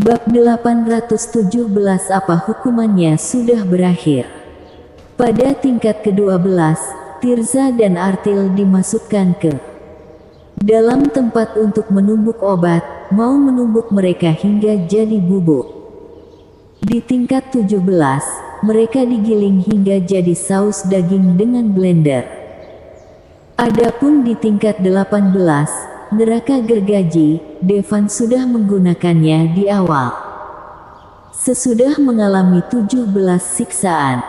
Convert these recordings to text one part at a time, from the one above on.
Bab 817 Apa hukumannya sudah berakhir. Pada tingkat ke-12, Tirza dan Artil dimasukkan ke dalam tempat untuk menumbuk obat, mau menumbuk mereka hingga jadi bubuk. Di tingkat 17, mereka digiling hingga jadi saus daging dengan blender. Adapun di tingkat 18, neraka gergaji, Devan sudah menggunakannya di awal. Sesudah mengalami 17 siksaan,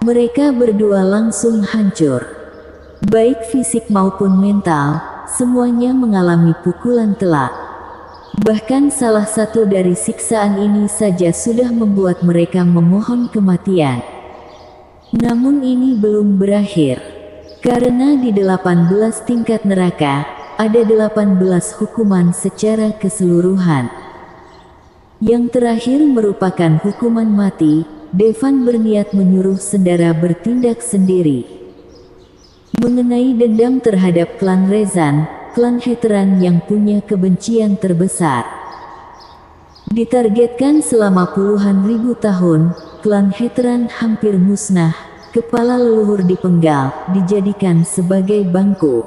mereka berdua langsung hancur. Baik fisik maupun mental, semuanya mengalami pukulan telak. Bahkan salah satu dari siksaan ini saja sudah membuat mereka memohon kematian. Namun ini belum berakhir. Karena di 18 tingkat neraka, ada 18 hukuman secara keseluruhan. Yang terakhir merupakan hukuman mati. Devan berniat menyuruh Sendara bertindak sendiri. Mengenai dendam terhadap klan Rezan, klan Heteran yang punya kebencian terbesar. Ditargetkan selama puluhan ribu tahun, klan Heteran hampir musnah, kepala leluhur dipenggal, dijadikan sebagai bangku.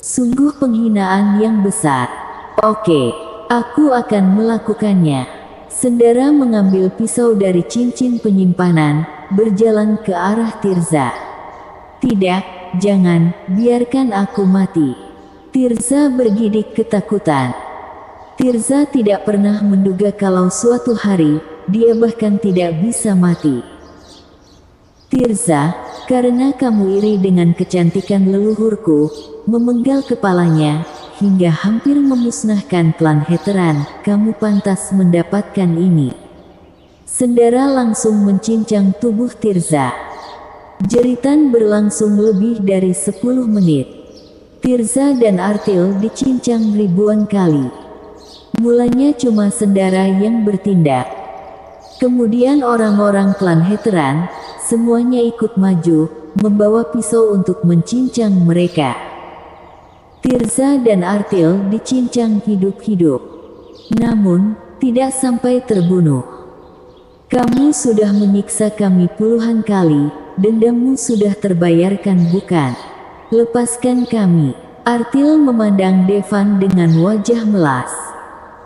Sungguh penghinaan yang besar. Oke, aku akan melakukannya. Sendara mengambil pisau dari cincin penyimpanan, berjalan ke arah Tirza. Tidak, jangan, biarkan aku mati. Tirza bergidik ketakutan. Tirza tidak pernah menduga kalau suatu hari, dia bahkan tidak bisa mati. Tirza, karena kamu iri dengan kecantikan leluhurku, memenggal kepalanya, hingga hampir memusnahkan klan Heteran, kamu pantas mendapatkan ini. Sendara langsung mencincang tubuh Tirza. Jeritan berlangsung lebih dari 10 menit. Tirza dan Artil dicincang ribuan kali. Mulanya cuma Sendara yang bertindak. Kemudian orang-orang klan Heteran, semuanya ikut maju, membawa pisau untuk mencincang mereka. Tirza dan Artil dicincang hidup-hidup. Namun, tidak sampai terbunuh. Kamu sudah menyiksa kami puluhan kali, dendammu sudah terbayarkan bukan? Lepaskan kami. Artil memandang Devan dengan wajah melas.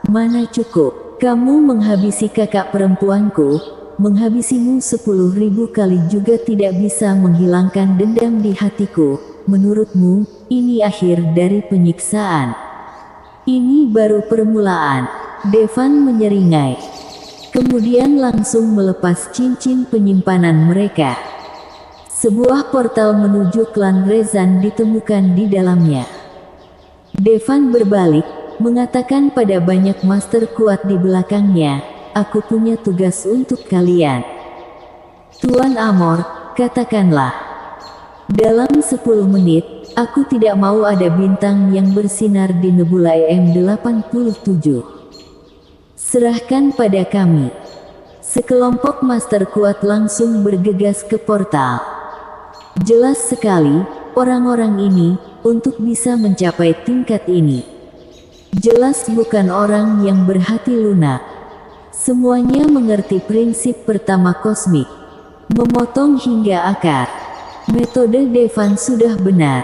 Mana cukup, kamu menghabisi kakak perempuanku, menghabisimu 10.000 kali juga tidak bisa menghilangkan dendam di hatiku. Menurutmu, ini akhir dari penyiksaan? Ini baru permulaan. Devan menyeringai. Kemudian langsung melepas cincin penyimpanan mereka. Sebuah portal menuju klan Rezan ditemukan di dalamnya. Devan berbalik, mengatakan pada banyak master kuat di belakangnya, aku punya tugas untuk kalian. Tuan Amor, katakanlah. Dalam 10 menit, aku tidak mau ada bintang yang bersinar di nebula EM87. Serahkan pada kami. Sekelompok master kuat langsung bergegas ke portal. Jelas sekali, orang-orang ini, untuk bisa mencapai tingkat ini, jelas bukan orang yang berhati lunak. Semuanya mengerti prinsip pertama kosmik. Memotong hingga akar. Metode Devan sudah benar.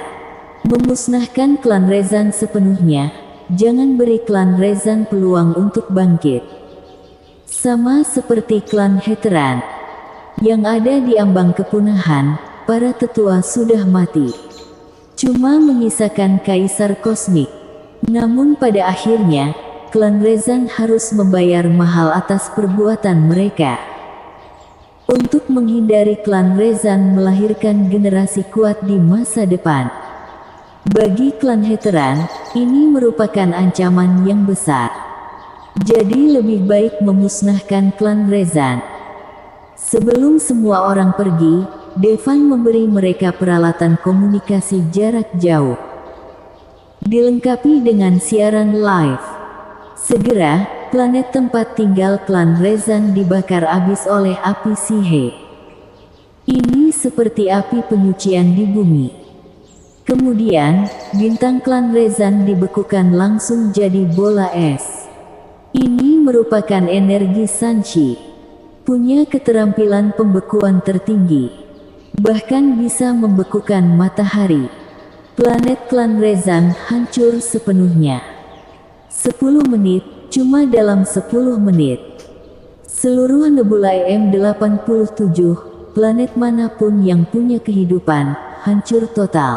Memusnahkan klan Rezan sepenuhnya. Jangan beri klan Rezan peluang untuk bangkit. Sama seperti klan Heteran yang ada di ambang kepunahan, para tetua sudah mati. Cuma menyisakan kaisar kosmik. Namun pada akhirnya, klan Rezan harus membayar mahal atas perbuatan mereka. Untuk menghindari klan Rezan melahirkan generasi kuat di masa depan. Bagi klan Heteran, ini merupakan ancaman yang besar. Jadi lebih baik memusnahkan klan Rezan. Sebelum semua orang pergi, Devan memberi mereka peralatan komunikasi jarak jauh. Dilengkapi dengan siaran live. Segera, planet tempat tinggal klan Rezan dibakar habis oleh api Sihe. Ini seperti api penyucian di bumi. Kemudian, bintang klan Rezan dibekukan langsung jadi bola es. Ini merupakan energi Sanshi. Punya keterampilan pembekuan tertinggi. Bahkan bisa membekukan matahari. Planet klan Rezan hancur sepenuhnya. 10 menit, cuma dalam 10 menit. Seluruh nebula M87, planet manapun yang punya kehidupan, hancur total.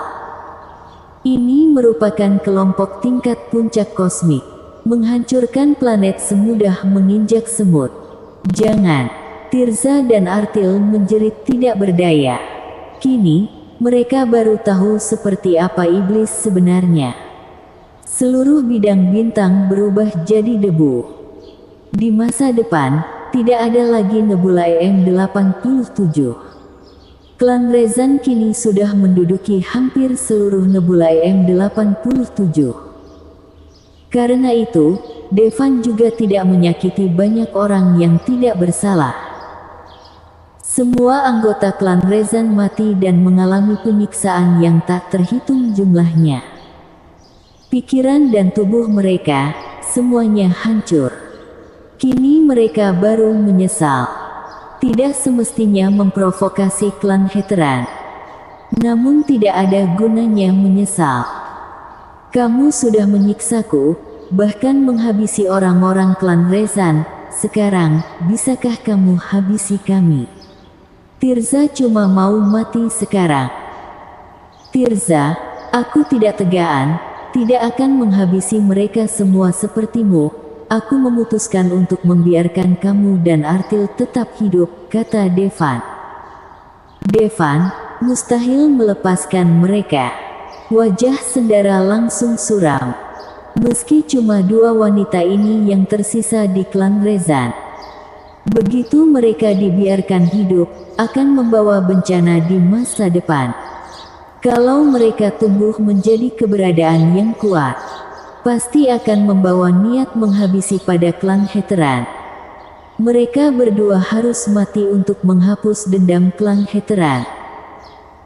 Ini merupakan kelompok tingkat puncak kosmik. Menghancurkan planet semudah menginjak semut. Jangan. Tirza dan Artil menjerit tidak berdaya. Kini, mereka baru tahu seperti apa iblis sebenarnya. Seluruh bidang bintang berubah jadi debu. Di masa depan, tidak ada lagi nebula M87. Klan Rezan kini sudah menduduki hampir seluruh nebula M87. Karena itu, Devan juga tidak menyakiti banyak orang yang tidak bersalah. Semua anggota klan Rezan mati dan mengalami penyiksaan yang tak terhitung jumlahnya. Pikiran dan tubuh mereka, semuanya hancur. Kini mereka baru menyesal. Tidak semestinya memprovokasi klan Heteran. Namun tidak ada gunanya menyesal. Kamu sudah menyiksaku, bahkan menghabisi orang-orang klan Rezan. Sekarang, bisakah kamu habisi kami? Tirza cuma mau mati sekarang. Tirza, aku tidak tegaan, tidak akan menghabisi mereka semua sepertimu. Aku memutuskan untuk membiarkan kamu dan Artil tetap hidup, kata Devan. Devan, mustahil melepaskan mereka. Wajah Sendara langsung suram. Meski cuma 2 wanita ini yang tersisa di klan Rezan. Begitu mereka dibiarkan hidup, akan membawa bencana di masa depan. Kalau mereka tumbuh menjadi keberadaan yang kuat, pasti akan membawa niat menghabisi pada klan Heteran. Mereka berdua harus mati untuk menghapus dendam klan Heteran.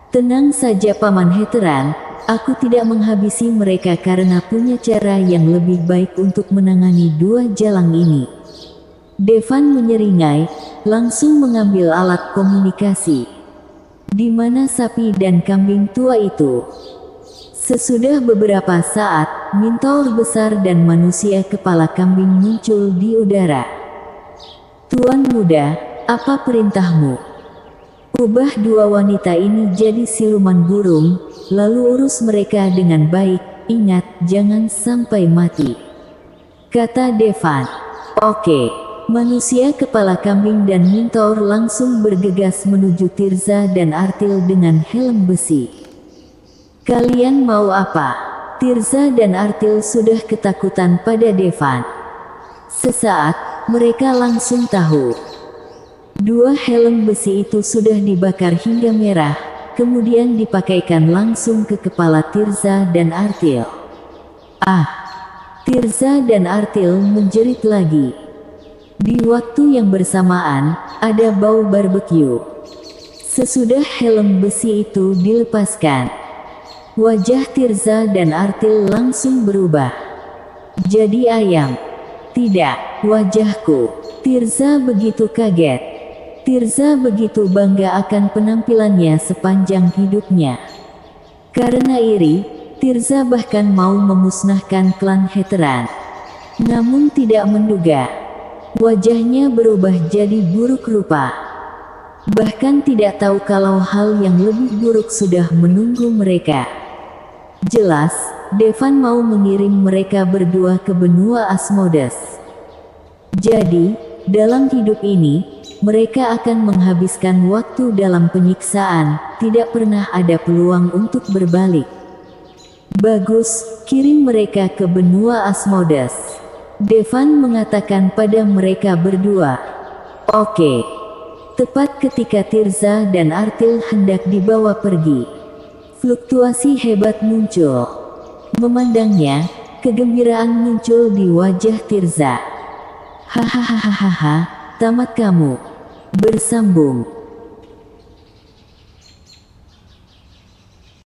Tenang saja Paman Heteran, aku tidak menghabisi mereka karena punya cara yang lebih baik untuk menangani 2 jalang ini. Devan menyeringai, langsung mengambil alat komunikasi. Di mana sapi dan kambing tua itu? Sesudah beberapa saat, Mintaur besar dan manusia kepala kambing muncul di udara. Tuan muda, apa perintahmu? Ubah 2 wanita ini jadi siluman burung, lalu urus mereka dengan baik, ingat, jangan sampai mati. Kata Devan. Oke. Manusia kepala kambing dan Mintaur langsung bergegas menuju Tirza dan Artil dengan helm besi. Kalian mau apa? Tirza dan Artil sudah ketakutan pada Devan. Sesaat, mereka langsung tahu. 2 helm besi itu sudah dibakar hingga merah, kemudian dipakaikan langsung ke kepala Tirza dan Artil. Ah! Tirza dan Artil menjerit lagi. Di waktu yang bersamaan, ada bau barbeque. Sesudah helm besi itu dilepaskan, wajah Tirza dan Artil langsung berubah. Jadi ayam. Tidak, wajahku. Tirza begitu kaget. Tirza begitu bangga akan penampilannya sepanjang hidupnya. Karena iri, Tirza bahkan mau memusnahkan klan Heteran. Namun tidak menduga. Wajahnya berubah jadi buruk rupa. Bahkan tidak tahu kalau hal yang lebih buruk sudah menunggu mereka. Jelas, Devan mau mengirim mereka berdua ke benua Asmodes. Jadi, dalam hidup ini, mereka akan menghabiskan waktu dalam penyiksaan, tidak pernah ada peluang untuk berbalik. Bagus, kirim mereka ke benua Asmodes. Devan mengatakan pada mereka berdua. Oke. Tepat ketika Tirza dan Artil hendak dibawa pergi, fluktuasi hebat muncul. Memandangnya, kegembiraan muncul di wajah Tirza. Hahaha, tamat kamu. Bersambung.